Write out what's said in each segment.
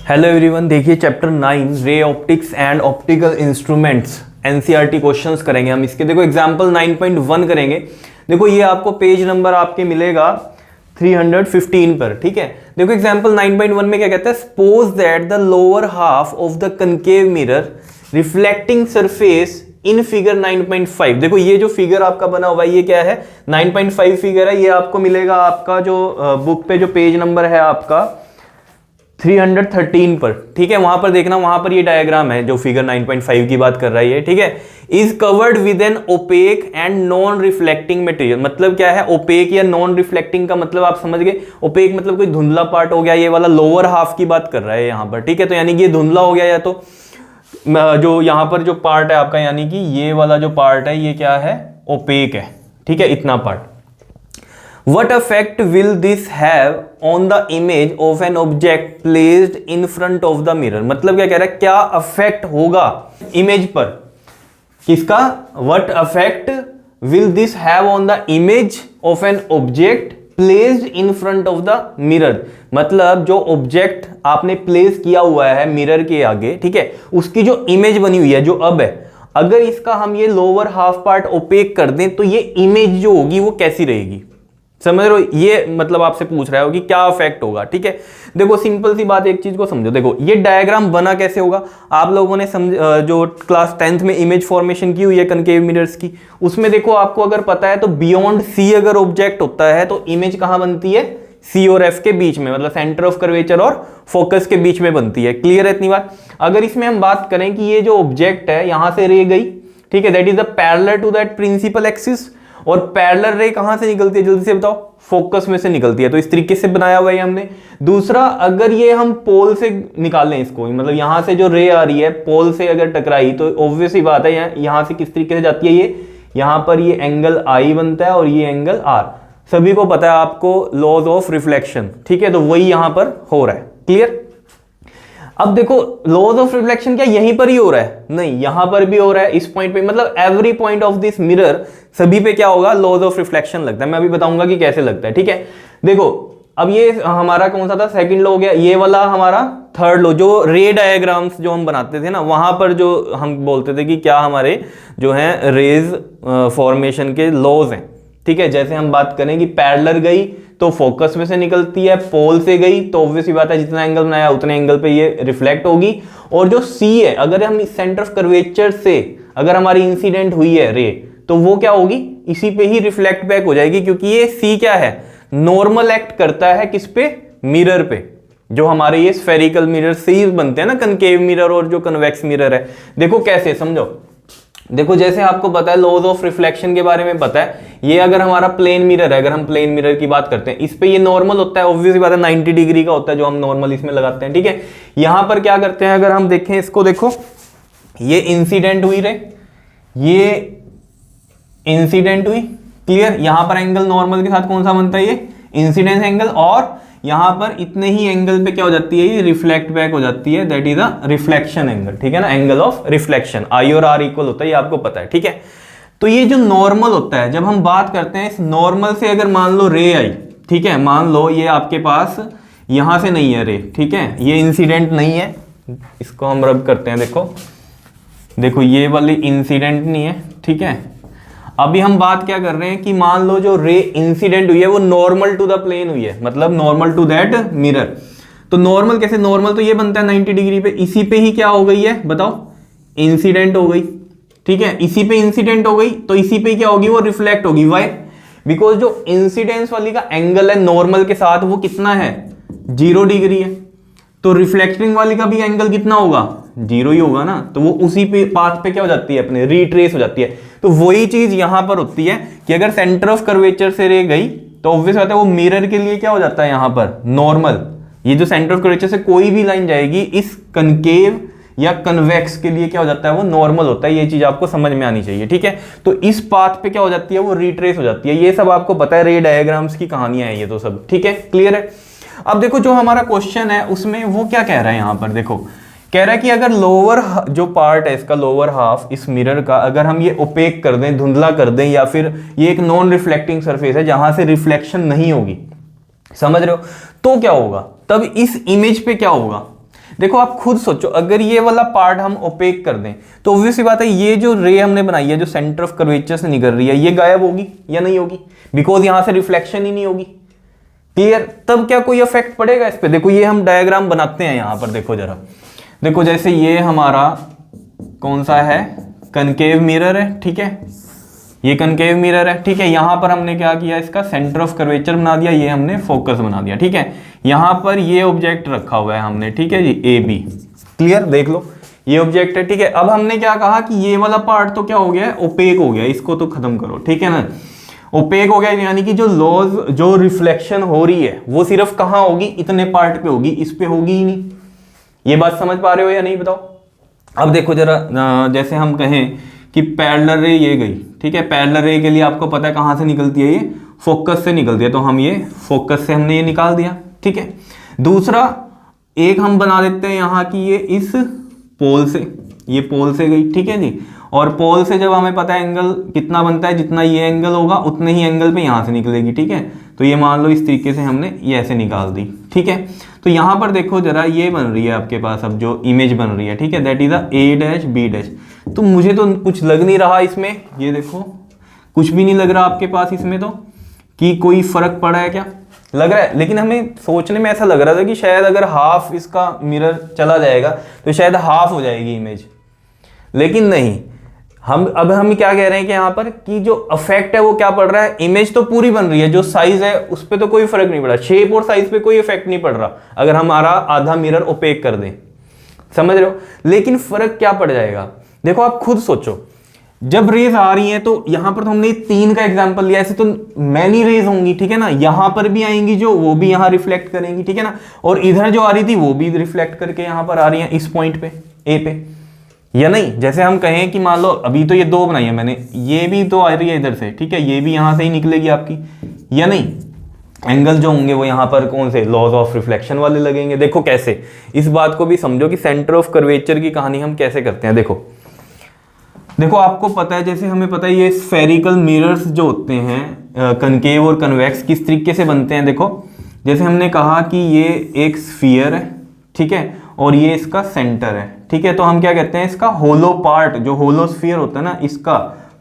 Hello everyone, देखिए chapter 9 ray optics and optical instruments NCERT questions करेंगे हम इसके। देखो एग्जांपल 9.1 करेंगे। देखो ये आपको पेज नंबर आपके मिलेगा 315 पर, ठीक है। देखो एग्जांपल 9.1 में क्या कहता है, suppose that the lower half of the concave mirror reflecting surface in figure 9.5। देखो ये जो फिगर आपका बना हुआ है ये क्या है, 9.5 फिगर है। ये आपको मिलेगा आपका जो बुक पे जो पेज नंबर है आपका 313 पर, ठीक है। वहां पर देखना, वहां पर ये डायग्राम है जो फिगर 9.5 की बात कर रही है, ठीक है। Is covered with an opaque and non reflecting material. मतलब क्या है ओपेक या नॉन रिफ्लेक्टिंग का मतलब आप समझ गए। ओपेक मतलब कोई धुंधला पार्ट हो गया, ये वाला लोअर हाफ की बात कर रहा है यहां पर, ठीक है। तो यानी कि ये धुंधला हो गया, या तो जो यहां पर जो पार्ट है आपका, यानी कि ये वाला जो पार्ट है ये क्या है, ओपेक है, ठीक है, इतना part. What effect will this have on the image of an object placed in front of the mirror? मतलब क्या कह रहा है, क्या अफेक्ट होगा इमेज पर, किसका? What effect will this have on the image of an object placed in front of the mirror? मतलब जो ऑब्जेक्ट आपने प्लेस किया हुआ है मिरर के आगे, ठीक है, उसकी जो इमेज बनी हुई है जो अब है, अगर इसका हम ये लोअर हाफ पार्ट ओपेक कर दें तो ये इमेज जो होगी वो कैसी रहेगी, समझ रहे हो। ये मतलब आपसे पूछ रहा है कि क्या इफेक्ट होगा, ठीक है। देखो सिंपल सी बात, एक चीज को समझो। देखो ये डायग्राम बना कैसे होगा, आप लोगों ने जो क्लास 10th में इमेज फॉर्मेशन की हुई है कनकेव मिरर्स की, उसमें देखो आपको अगर पता है तो बियॉन्ड सी अगर ऑब्जेक्ट होता है तो इमेज कहां बनती है, सी और एफ के बीच में, मतलब सेंटर ऑफ कर्वेचर और फोकस के बीच में बनती है। क्लियर है इतनी बात। अगर इसमें हम बात करें कि ये जो ऑब्जेक्ट है यहां से रे गई, ठीक है, that is the parallel to that principal axis, और पैरेलल रे कहां से निकलती है, जल्दी से बताओ, फोकस में से निकलती है। तो इस तरीके से बनाया हुआ है हमने। दूसरा, अगर ये हम पोल से निकालें इसको, मतलब यहां से जो रे आ रही है पोल से अगर टकराई तो ऑब्वियस ही बात है यहां से किस तरीके से जाती है, ये यहां पर ये एंगल आई बनता है और ये एंगल आर। सभी को पता है आपको लॉज ऑफ रिफ्लेक्शन, ठीक है, तो वही यहां पर हो रहा है। क्लियर। अब देखो लॉज ऑफ रिफ्लेक्शन क्या यहीं पर ही हो रहा है, नहीं, यहां पर भी हो रहा है, इस पॉइंट पे, मतलब every point of this mirror सभी पे क्या होगा, लॉज ऑफ रिफ्लेक्शन लगता है। मैं अभी बताऊंगा कि कैसे लगता है, ठीक है। देखो अब ये हमारा कौन सा था, सेकंड लॉ हो गया, ये वाला हमारा थर्ड लॉ। जो रे डायग्राम्स जो हम बनाते थे ना, वहां पर जो हम बोलते थे कि क्या हमारे जो है रेज फॉर्मेशन के लॉज हैं, ठीक है। जैसे हम बात करें कि पैरेलल गई तो फोकस में से निकलती है, पोल से गई तो ऑब्वियस ही बात है जितना एंगल बनाया उतने एंगल पे ये रिफ्लेक्ट होगी। और जो सी है, अगर हम इस सेंटर ऑफ कर्वेचर से अगर हमारी इंसिडेंट हुई है रे, तो वो क्या होगी, इसी पे ही रिफ्लेक्ट बैक हो जाएगी, क्योंकि ये सी क्या है, नॉर्मल एक्ट करता है किस पे, मिरर पे। जो हमारे ये स्फेरिकल मिरर से ही बनते हैं ना, कनकेव मिरर और जो कन्वेक्स मिरर है। देखो कैसे, समझो। देखो जैसे आपको पता है लॉज ऑफ रिफ्लेक्शन के बारे में पता है, ये अगर हमारा प्लेन मिरर है, अगर हम प्लेन मिरर की बात करते हैं, इस पे ये नॉर्मल होता है, ऑब्वियसली बात है 90 डिग्री का होता है जो हम नॉर्मल इसमें लगाते हैं, ठीक है। यहां पर क्या करते हैं, अगर हम देखें इसको, देखो ये इंसिडेंट हुई रे, ये इंसिडेंट हुई, क्लियर। यहां पर एंगल नॉर्मल के साथ कौन सा बनता है, ये इंसिडेंस एंगल, और यहां पर इतने ही एंगल पे क्या हो जाती है, ये रिफ्लेक्ट बैक हो जाती है, that is a reflection angle, ठीक है ना, एंगल ऑफ रिफ्लेक्शन। आई और आर इक्वल होता है, ये आपको पता है, ठीक है। तो ये जो नॉर्मल होता है, जब हम बात करते हैं इस नॉर्मल से, अगर मान लो रे आई, ठीक है, मान लो ये आपके पास यहां से नहीं है रे, ठीक है, ये इंसिडेंट नहीं है, इसको हम रब करते हैं, देखो देखो ये वाली इंसिडेंट नहीं है, ठीक है। अभी हम बात क्या कर रहे हैं कि मान लो जो रे इंसिडेंट हुई है वो नॉर्मल टू द प्लेन हुई है, मतलब नॉर्मल टू दैट मिरर। तो नॉर्मल कैसे, नॉर्मल तो ये बनता है 90 डिग्री पे, इसी पे ही क्या हो गई है बताओ, इंसिडेंट हो गई, ठीक है। इसी पे इंसिडेंट हो गई तो इसी पे क्या होगी, वो रिफ्लेक्ट होगी। वाई, बिकॉज जो इंसिडेंस वाली का एंगल है नॉर्मल के साथ वो कितना है, 0 डिग्री है, तो रिफ्लेक्टिंग वाली का भी एंगल कितना होगा, 0 ही होगा ना। तो वो उसी पे पाथ पे क्या हो जाती है, अपने रिट्रेस हो जाती है। तो वही चीज यहां पर होती है कि अगर सेंटर ऑफ कर्वेचर से रे गई तो ऑब्वियस बात है वो मिरर के लिए क्या हो जाता है, यहां पर नॉर्मल, ये जो सेंटर ऑफ कर्वेचर से कोई भी लाइन जाएगी इस कनकेव या कन्वेक्स के लिए क्या हो जाता है, वो नॉर्मल होता है। ये चीज आपको समझ में आनी चाहिए, ठीक है। तो इस पाथ पे क्या हो जाती है, वो रिट्रेस हो जाती है। ये सब आपको पता है, रे डायग्राम्स की कहानियां हैं ये तो सब, ठीक है, क्लियर है। अब देखो जो हमारा क्वेश्चन है उसमें वो क्या कह रहा है, यहां पर देखो कह रहा है कि अगर लोअर जो पार्ट है इसका, लोअर हाफ इस मिरर का, अगर हम ये ओपेक कर दें, धुंधला कर दें, या फिर ये एक नॉन रिफ्लेक्टिंग सरफेस है जहां से रिफ्लेक्शन नहीं होगी, समझ रहे हो, तो क्या होगा, तब इस इमेज पे क्या होगा। देखो आप खुद सोचो, अगर ये वाला पार्ट हम ओपेक कर दें तो ऑब्वियस सी बात है ये जो रे हमने बनाई है जो सेंटर ऑफ कर्वेचर से निकल रही है ये गायब होगी या नहीं होगी, बिकॉज यहां से रिफ्लेक्शन ही नहीं होगी। क्लियर? तब क्या कोई इफेक्ट पड़ेगा इस पे? देखो ये हम डायग्राम बनाते हैं यहां पर, देखो जरा, देखो जैसे ये हमारा कौन सा है, कनकेव मिरर है, ठीक है, ये कनकेव मिरर है, ठीक है। यहां पर हमने क्या किया, इसका सेंटर ऑफ कर्वेचर बना दिया, ये हमने फोकस बना दिया, ठीक है। यहां पर ये ऑब्जेक्ट रखा हुआ है हमने, ठीक है जी, ए बी। क्लियर? देख लो ये ऑब्जेक्ट है, ठीक है। अब हमने क्या कहा कि ये वाला पार्ट तो क्या हो गया है, ओपेक हो गया, इसको तो खत्म करो, ठीक है ना। ओपेक हो गया यानी कि जो लॉज, जो रिफ्लेक्शन हो रही है वो सिर्फ कहां होगी, इतने पार्ट पे होगी, इस पे होगी ही नहीं। ये बात समझ पा रहे हो या नहीं बताओ? अब देखो जरा, जैसे हम कहें कि पैरेलल रे ये गई, ठीक है, पैरेलल रे के लिए आपको पता है कहां से निकलती है, ये फोकस से निकलती है, तो हम ये फोकस से हमने ये निकाल दिया, ठीक है। दूसरा एक हम बना देते हैं यहाँ की ये इस पोल से, ये पोल से गई, ठीक है जी। और पोल से जब हमें पता है एंगल कितना बनता है, जितना ये एंगल होगा उतने ही एंगल पे यहाँ से निकलेगी, ठीक है। तो ये मान लो इस तरीके से हमने ये ऐसे निकाल दी, ठीक है। तो यहाँ पर देखो जरा, ये बन रही है आपके पास अब जो इमेज बन रही है, ठीक है, that is a a dash b dash. तो मुझे तो कुछ लग नहीं रहा इसमें, ये देखो कुछ भी नहीं लग रहा आपके पास इसमें तो, कि कोई फर्क पड़ा है क्या, लग रहा है? लेकिन हमें सोचने में ऐसा लग रहा था कि शायद अगर हाफ इसका मिरर चला जाएगा तो शायद हाफ हो जाएगी इमेज, लेकिन नहीं। हम क्या कह रहे हैं कि यहाँ पर कि जो इफेक्ट है वो क्या पड़ रहा है, इमेज तो पूरी बन रही है, जो साइज है उस पर तो कोई फर्क नहीं पड़ा, शेप और साइज पे कोई इफेक्ट नहीं पड़ रहा अगर हमारा आधा मिरर ओपेक कर दें, समझ रहे हो। लेकिन फर्क क्या पड़ जाएगा, देखो आप खुद सोचो, जब रेज आ रही हैं तो यहां पर तो हमने 3 का एग्जांपल लिया, ऐसे तो मैनी रेज होंगी, ठीक है ना। यहां पर भी आएंगी जो, वो भी यहां रिफ्लेक्ट करेंगी, ठीक है ना। और इधर जो आ रही थी वो भी रिफ्लेक्ट करके यहां पर आ रही है इस पॉइंट पे, ए पे, या नहीं। जैसे हम कहें कि मान लो अभी तो ये 2 बनाई है मैंने, ये भी तो आ रही है इधर से, ठीक है, ये भी यहां से ही निकलेगी आपकी, या नहीं। एंगल जो होंगे वो यहां पर कौन से, लॉज ऑफ रिफ्लेक्शन वाले लगेंगे। देखो कैसे, इस बात को भी समझो कि सेंटर ऑफ कर्वेचर की कहानी हम कैसे करते हैं। देखो आपको पता है, जैसे हमें पता है ये स्फेरिकल मिरर्स जो होते हैं कनकेव और कन्वेक्स किस तरीके से बनते हैं। देखो जैसे हमने कहा कि ये एक स्फीयर है, ठीक है, और ये इसका सेंटर है, ठीक है। तो हम क्या कहते हैं, इसका होलो पार्ट, जो होलो स्फीयर होता है ना, इसका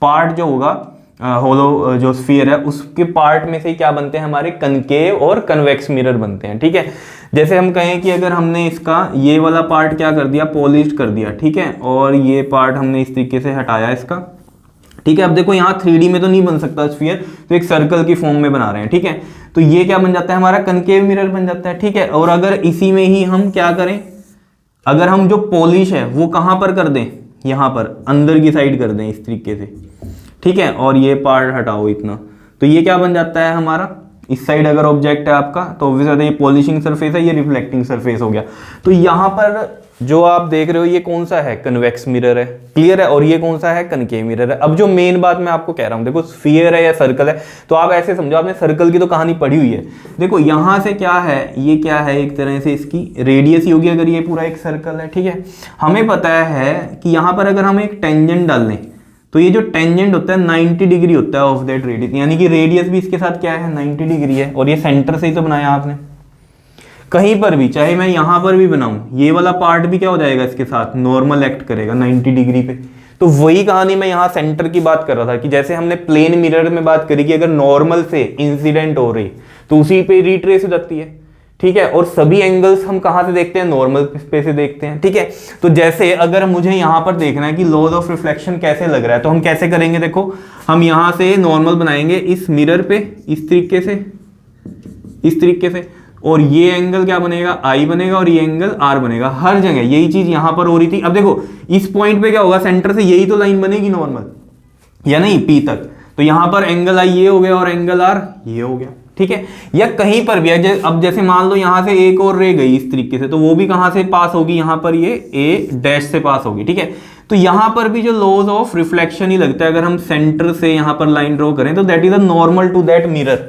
पार्ट जो होगा, होलो जो स्फीयर है उसके पार्ट में से क्या बनते हैं, हमारे कनकेव और कन्वेक्स मिरर बनते हैं, ठीक है। जैसे हम कहें कि अगर हमने इसका ये वाला पार्ट क्या कर दिया, पॉलिश कर दिया, ठीक है, और ये पार्ट हमने इस तरीके से हटाया इसका, ठीक है। अब देखो यहाँ 3D में तो नहीं बन सकता स्फीयर, तो एक सर्कल की फॉर्म में बना रहे हैं, ठीक है। तो ये क्या बन जाता है, हमारा कनकेव मिरर बन जाता है, ठीक है। और अगर इसी में ही हम क्या करें, अगर हम जो पॉलिश है वो कहाँ पर कर दें, यहाँ पर अंदर की साइड कर दें इस तरीके से, ठीक है, और ये पार्ट हटाओ इतना, तो ये क्या बन जाता है हमारा, इस साइड अगर ऑब्जेक्ट है आपका तो ऑब्वियसली ये पॉलिशिंग सरफेस है, ये रिफ्लेक्टिंग सरफेस हो गया। तो यहाँ पर जो आप देख रहे हो ये कौन सा है, कन्वेक्स मिरर है, क्लियर है। और ये कौन सा है, कनकेव मिरर है। अब जो मेन बात मैं आपको कह रहा हूँ, देखो स्फीयर है या सर्कल है, तो आप ऐसे समझो, आपने सर्कल की तो कहानी पढ़ी हुई है। देखो यहाँ से क्या है, ये क्या है, एक तरह से इसकी रेडियस ही होगी अगर ये पूरा एक सर्कल है, ठीक है। हमें पता है कि यहाँ पर अगर हम एक टेंजेंट डाल लें तो ये जो टेंजेंट होता है 90 डिग्री होता है ऑफ दैट रेडियस, यानी कि रेडियस भी इसके साथ क्या है, 90 डिग्री है। और ये सेंटर से ही तो बनाया आपने, कहीं पर भी, चाहे मैं यहां पर भी बनाऊं, ये वाला पार्ट भी क्या हो जाएगा, इसके साथ नॉर्मल एक्ट करेगा 90 डिग्री पे। तो वही कहानी मैं यहाँ सेंटर की बात कर रहा था कि जैसे हमने प्लेन मिरर में बात करी कि अगर नॉर्मल से इंसिडेंट हो रही तो उसी पे रिट्रेस हो जाती है, ठीक है। और सभी एंगल्स हम कहां से देखते हैं, नॉर्मल पे से देखते हैं, ठीक है। तो जैसे अगर मुझे यहां पर देखना है कि लॉज ऑफ रिफ्लेक्शन कैसे लग रहा है, तो हम कैसे करेंगे, देखो हम यहां से नॉर्मल बनाएंगे इस मिरर पे इस तरीके से, इस तरीके से, और ये एंगल क्या बनेगा, आई बनेगा, और ये एंगल आर बनेगा। हर जगह यही चीज यहां पर हो रही थी। अब देखो इस पॉइंट पे क्या होगा, सेंटर से यही तो लाइन बनेगी नॉर्मल, या नहीं, पी तक। तो यहां पर एंगल आई ये हो गया और एंगल आर ये हो गया, ठीक है। या कहीं पर भी अब जैसे मान लो यहां से एक और रे गई इस तरीके से, तो वो भी कहां से पास होगी, यहां पर ये ए डैश से पास होगी, ठीक है। तो यहां पर भी जो लॉज ऑफ रिफ्लेक्शन ही लगता है, अगर हम सेंटर से यहां पर लाइन ड्रॉ करें तो that is a normal to that mirror,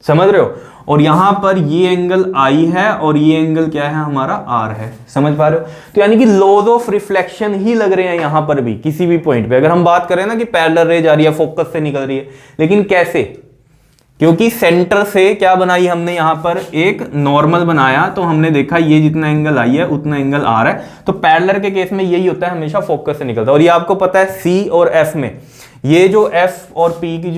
समझ रहे हो। और यहां पर ये एंगल आई है और ये एंगल क्या है, हमारा आर है, समझ पा रहे हो। तो यानी कि लॉज ऑफ रिफ्लेक्शन ही लग रहे हैं यहां पर भी, किसी भी पॉइंट पे। अगर हम बात करें ना कि पैरेलल रे जा रही है, फोकस से निकल रही है, लेकिन कैसे, क्योंकि सेंटर से क्या बनाई हमने यहां पर एक नॉर्मल बनाया, तो हमने देखा ये जितना एंगल आई है उतना एंगल आ रहा है। तो पैरेलल के केस में यही होता है, हमेशा फोकस से निकलता है। और ये आपको पता है सी और एफ में, ये जो एफ और पी की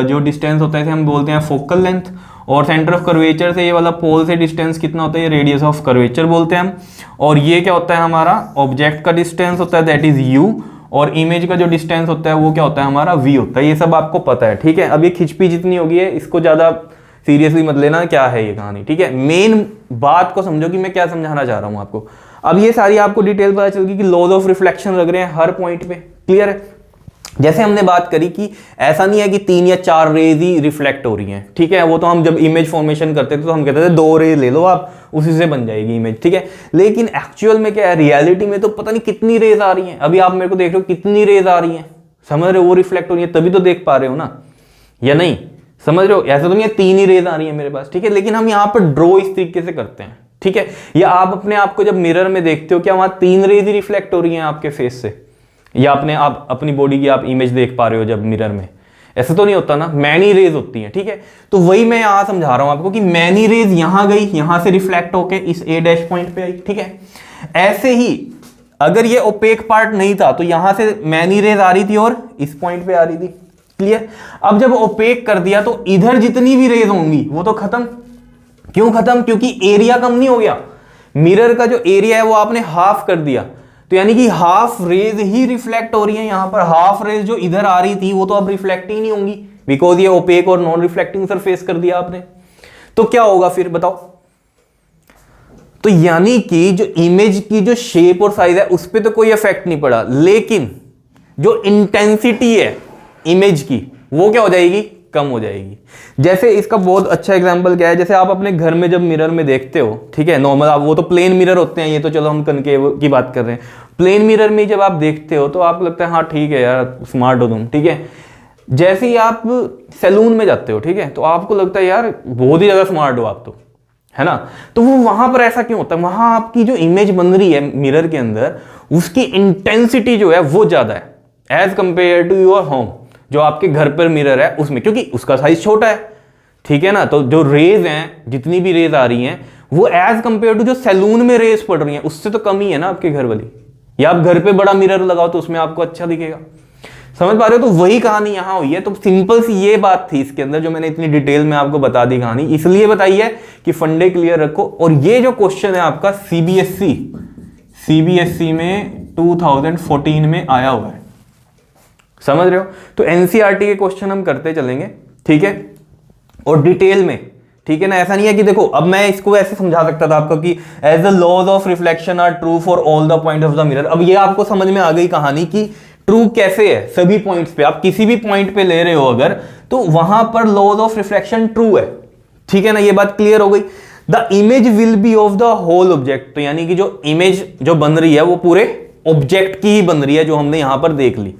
जो डिस्टेंस होता है इसे हम बोलते हैं फोकल लेंथ, और सेंटर ऑफ कर्वेचर से ये वाला पोल से डिस्टेंस कितना होता है, ये रेडियस ऑफ कर्वेचर बोलते हैं हम। और ये क्या होता है हमारा ऑब्जेक्ट का डिस्टेंस होता है, दैट इज यू, और इमेज का जो डिस्टेंस होता है वो क्या होता है हमारा v होता है। ये सब आपको पता है, ठीक है। अब ये खिचपी जितनी होगी है इसको ज्यादा सीरियसली मत लेना, क्या है ये कहानी, ठीक है। मेन बात को समझो कि मैं क्या समझाना चाह रहा हूं आपको। अब ये सारी आपको डिटेल पता चल गई कि लॉज ऑफ रिफ्लेक्शन लग रहे हैं हर पॉइंट पे, क्लियर है। जैसे हमने बात करी कि ऐसा नहीं है कि 3 या 4 रेज ही रिफ्लेक्ट हो रही हैं, ठीक है। वो तो हम जब इमेज फॉर्मेशन करते थे तो हम कहते थे 2 रेज ले लो आप, उसी से बन जाएगी इमेज, ठीक है। लेकिन एक्चुअल में क्या है, रियलिटी में तो पता नहीं कितनी रेज आ रही हैं। अभी आप मेरे को देख रहे हो कितनी रेज आ रही हैं, समझ रहे हो, वो रिफ्लेक्ट हो रही है तभी तो देख पा रहे हो ना, या नहीं, समझ रहे हो। ऐसा तो नहीं है 3 ही रेज आ रही है मेरे पास, ठीक है। लेकिन हम यहाँ पर ड्रॉ इस तरीके से करते हैं, ठीक है। या आप अपने आप को जब मिरर में देखते हो, क्या वहां 3 रेज ही रिफ्लेक्ट हो रही हैं आपके फेस से, या आप अपनी बॉडी की आप इमेज देख पा रहे हो जब मिरर में, ऐसा तो नहीं होता ना, मैनी रेज होती हैं, ठीक है। तो वही मैं यहां समझा रहा हूं आपको कि मैनी रेज यहां गई, यहां से रिफ्लेक्ट होके इस ए डैश पॉइंट पे आई, ठीक है। ऐसे ही अगर ये ओपेक पार्ट नहीं था तो यहां से मैनी रेज आ रही थी और इस पॉइंट पे आ रही थी, क्लियर। अब जब ओपेक कर दिया तो इधर जितनी भी रेज होंगी वो तो खत्म। क्यों खत्म? क्योंकि एरिया कम नहीं हो गया, मिरर का जो एरिया है वो आपने हाफ कर दिया, तो यानी कि हाफ रेज ही रिफ्लेक्ट हो रही है यहां पर। हाफ रेज जो इधर आ रही थी वो तो अब रिफ्लेक्ट ही नहीं होंगी, बिकॉज ये ओपेक और नॉन रिफ्लेक्टिंग सरफेस कर दिया आपने। तो क्या होगा फिर बताओ? तो यानी कि जो इमेज की जो शेप और साइज है उस पर तो कोई इफेक्ट नहीं पड़ा, लेकिन जो इंटेंसिटी है इमेज की वो क्या हो जाएगी, कम हो जाएगी। जैसे इसका बहुत अच्छा एग्जांपल क्या है, जैसे आप अपने घर में जब मिरर में देखते हो, ठीक है, नॉर्मल आप, वो तो प्लेन मिरर होते हैं, ये तो चलो हम कनकेव की बात कर रहे हैं। प्लेन मिरर में जब आप देखते हो तो आपको लगता है हाँ ठीक है यार स्मार्ट हो तुम, ठीक है। जैसे ही आप सैलून में जाते हो, ठीक है, तो आपको लगता है यार बहुत ही ज्यादा स्मार्ट हो आप तो, है ना। तो वो वहां पर ऐसा क्यों होता है? वहां आपकी जो इमेज बन रही है मिरर के अंदर उसकी इंटेंसिटी जो है वो ज्यादा है as compare to your home, जो आपके घर पर मिरर है उसमें, क्योंकि उसका साइज छोटा है, ठीक है ना। तो जो रेज हैं, जितनी भी रेज आ रही हैं वो एज कंपेयर टू जो सैलून में रेज पड़ रही हैं उससे तो कम ही है ना आपके घर वाली। या आप घर पे बड़ा मिरर लगाओ तो उसमें आपको अच्छा दिखेगा, समझ पा रहे हो। तो वही कहानी यहां हुई है। तो सिंपल सी ये बात थी इसके अंदर, जो मैंने इतनी डिटेल में आपको बता दी कहानी, इसलिए बताई है कि फंडे क्लियर रखो। और ये जो क्वेश्चन है आपका सीबीएसई में 2014 में आया हुआ है, समझ रहे हो। तो एनसीईआरटी के क्वेश्चन हम करते चलेंगे, ठीक है, और डिटेल में, ठीक है ना। ऐसा नहीं है कि देखो अब मैं इसको ऐसे समझा सकता था आपको कि as the laws of reflection are true for all the point of the mirror. अब ये आपको समझ में आ गई कहानी कि ट्रू कैसे है सभी पॉइंट्स पे। आप किसी भी पॉइंट पे ले रहे हो अगर, तो वहां पर लॉज ऑफ रिफ्लेक्शन ट्रू है, ठीक है ना। ये बात क्लियर हो गई। The image will be of the whole object, तो यानी कि जो इमेज जो बन रही है वो पूरे ऑब्जेक्ट की ही बन रही है, जो हमने यहां पर देख ली,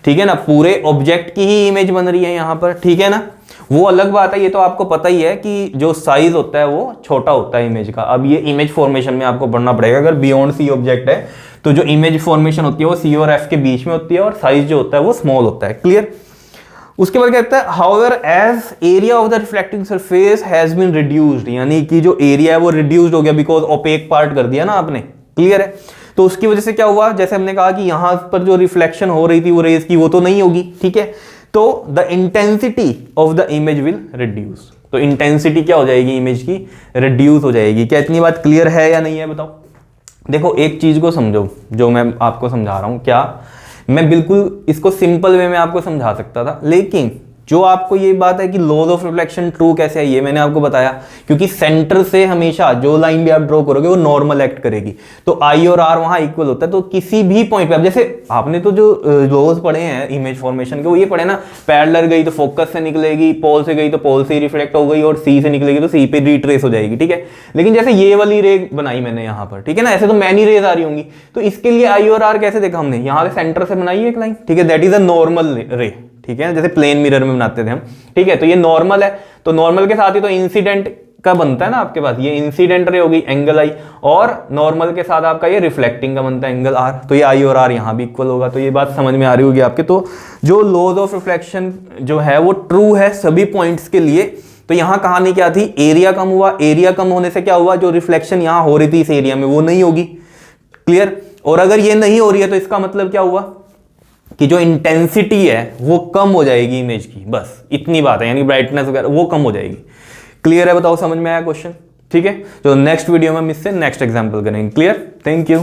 ठीक है ना। पूरे ऑब्जेक्ट की ही इमेज बन रही है यहां पर, ठीक है ना। वो अलग बात है, ये तो आपको पता ही है कि जो साइज होता है वो छोटा होता है इमेज का। अब ये इमेज फॉर्मेशन में आपको पढ़ना पड़ेगा। अगर बियॉन्ड सी ऑब्जेक्ट है तो जो इमेज फॉर्मेशन होती है वो सी और एफ के बीच में होती है, और साइज जो होता है वो स्मॉल होता है, क्लियर। उसके बाद कहता है however as area of the reflecting surface has been reduced, यानी कि जो एरिया है वो रिड्यूस्ड हो गया बिकॉज ओपेक पार्ट कर दिया ना आपने, क्लियर है। तो उसकी वजह से क्या हुआ, जैसे हमने कहा कि यहां पर जो रिफ्लेक्शन हो रही थी वो रेज की वो तो नहीं होगी, ठीक है। तो the intensity of the image will reduce, तो इंटेंसिटी क्या हो जाएगी इमेज की, रिड्यूस हो जाएगी। क्या इतनी बात क्लियर है या नहीं है बताओ? देखो एक चीज को समझो जो मैं आपको समझा रहा हूं, क्या मैं बिल्कुल इसको सिंपल वे में आपको समझा सकता था, लेकिन जो आपको ये बात है कि लॉज ऑफ रिफ्लेक्शन ट्रू कैसे है ये मैंने आपको बताया, क्योंकि सेंटर से हमेशा जो लाइन भी आप ड्रॉ करोगे वो नॉर्मल एक्ट करेगी, तो आई और आर वहां इक्वल होता है। तो किसी भी पॉइंट पे, अब जैसे आपने तो जो लॉज पढ़े हैं इमेज फॉर्मेशन के वो ये पढ़े ना, पैरेलल गई तो फोकस से निकलेगी, पोल से गई तो पोल से रिफ्लेक्ट हो गई, और सी से निकलेगी तो सी पे रिट्रेस हो जाएगी, ठीक है। लेकिन जैसे ये वाली रे बनाई मैंने यहाँ पर, ठीक है ना, ऐसे तो मैनी रेज आ रही होंगी, तो इसके लिए आई और आर कैसे देखा हमने, यहाँ से सेंटर से बनाई एक लाइन, ठीक है, दैट इज अ नॉर्मल रे, ठीक है, जैसे प्लेन मिरर में बनाते थे हम, ठीक है। तो ये नॉर्मल है, तो नॉर्मल के साथ ही तो इंसिडेंट का बनता है ना आपके पास, ये इंसिडेंट रे होगी एंगल आई, और नॉर्मल के साथ आपका ये रिफ्लेक्टिंग का बनता है एंगल आर, तो ये आई और आर यहाँ भी इक्वल होगा। तो ये बात समझ में आ रही होगी आपके। तो जो लॉज ऑफ रिफ्लेक्शन जो है वो ट्रू है सभी पॉइंट्स के लिए। तो यहाँ कहानी क्या थी, एरिया कम हुआ, एरिया कम होने से क्या हुआ, जो रिफ्लेक्शन यहाँ हो रही थी इस एरिया में वो नहीं होगी, क्लियर। और अगर ये नहीं हो रही है तो इसका मतलब क्या हुआ कि जो इंटेंसिटी है वो कम हो जाएगी इमेज की, बस इतनी बात है, यानी ब्राइटनेस वगैरह वो कम हो जाएगी। क्लियर है, बताओ समझ में आया क्वेश्चन, ठीक है। तो नेक्स्ट वीडियो में हम इससे नेक्स्ट एग्जांपल करेंगे। Clear, thank you.